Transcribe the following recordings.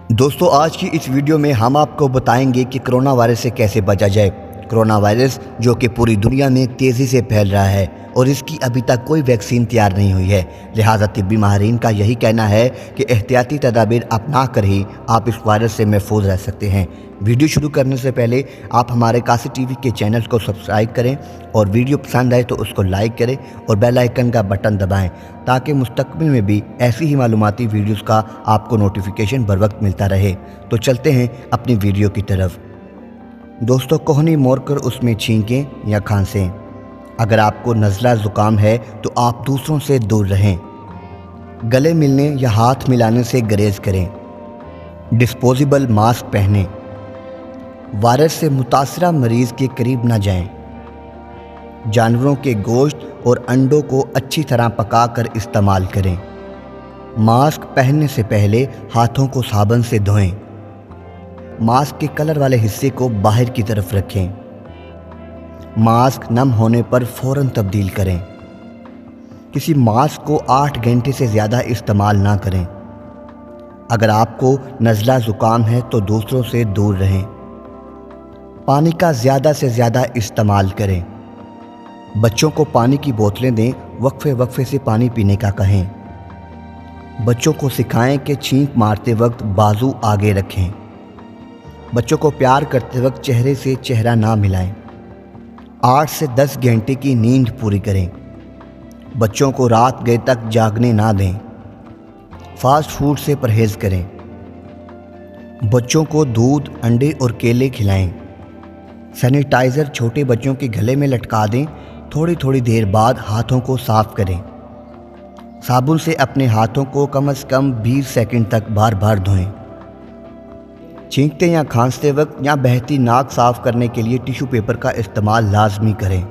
दोस्तों आज की इस वीडियो में हम आपको बताएंगे कि कोरोना वायरस से कैसे बचा जाए। कोरोना वायरस जो कि पूरी दुनिया में तेज़ी से फैल रहा है और इसकी अभी तक कोई वैक्सीन तैयार नहीं हुई है। लिहाजा तिब्बी माहिरीन का यही कहना है कि एहतियाती तदाबीर अपना कर ही आप इस वायरस से महफूज रह सकते हैं। वीडियो शुरू करने से पहले आप हमारे कासिर टीवी के चैनल को सब्सक्राइब करें और वीडियो पसंद आए तो उसको लाइक करें और बेल आइकन का बटन दबाएं ताकि मुस्तकबिल में भी ऐसी ही मालूमाती वीडियोस का आपको नोटिफिकेशन बर वक्त मिलता रहे। तो चलते हैं अपनी वीडियो की तरफ। दोस्तों कोहनी मोड़कर उसमें छींकें या खांसें। अगर आपको नज़ला ज़ुकाम है तो आप दूसरों से दूर रहें। गले मिलने या हाथ मिलाने से गुरेज करें। डिस्पोजेबल मास्क पहनें। वायरस से मुतासरा मरीज़ के करीब न जाएं। जानवरों के गोश्त और अंडों को अच्छी तरह पकाकर इस्तेमाल करें। मास्क पहनने से पहले हाथों को साबुन से धोएं। मास्क के कलर वाले हिस्से को बाहर की तरफ रखें। मास्क नम होने पर फ़ौरन तब्दील करें। किसी मास्क को 8 घंटे से ज़्यादा इस्तेमाल ना करें। अगर आपको नज़ला ज़ुकाम है तो दूसरों से दूर रहें। पानी का ज़्यादा से ज़्यादा इस्तेमाल करें। बच्चों को पानी की बोतलें दें, वक्फे से पानी पीने का कहें। बच्चों को सिखाएं कि छींक मारते वक्त बाजू आगे रखें। बच्चों को प्यार करते वक्त चेहरे से चेहरा ना मिलाएं। 8 से 10 घंटे की नींद पूरी करें। बच्चों को रात गए तक जागने ना दें। फास्ट फूड से परहेज़ करें। बच्चों को दूध, अंडे और केले खिलाएं। सैनिटाइज़र छोटे बच्चों के गले में लटका दें। थोड़ी देर बाद हाथों को साफ़ करें। साबुन से अपने हाथों को कम से कम 20 सेकंड तक बार बार धोएं। छींकते या खांसते वक्त या बहती नाक साफ़ करने के लिए टिश्यू पेपर का इस्तेमाल लाजमी करें।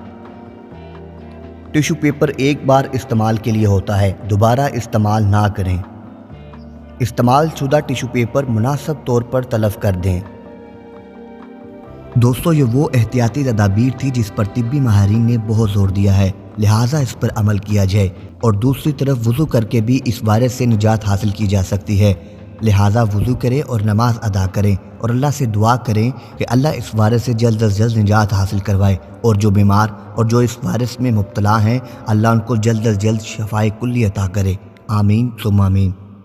टिश्यू पेपर एक बार इस्तेमाल के लिए होता है, दोबारा इस्तेमाल ना करें। इस्तेमाल शुदा टिश्यू पेपर मुनासिब तौर पर तलफ कर दें। दोस्तों ये वो एहतियाती तदाबीर थी जिस पर तिब्बी माहिरीन ने बहुत ज़ोर दिया है, लिहाजा इस पर अमल किया जाए। और दूसरी तरफ वज़ू करके भी इस वायरस से निजात हासिल की जा सकती है। लिहाजा वज़ू करें और नमाज अदा करें और अल्लाह से दुआ करें कि अल्लाह इस वायरस से जल्द अज जल्द निजात हासिल करवाए। और जो बीमार और जो इस वायरस में मुब्तला हैं, अल्लाह उनको जल्द अज जल्द शफाए कुल्ली अता करे। आमीन सुम्मा आमीन।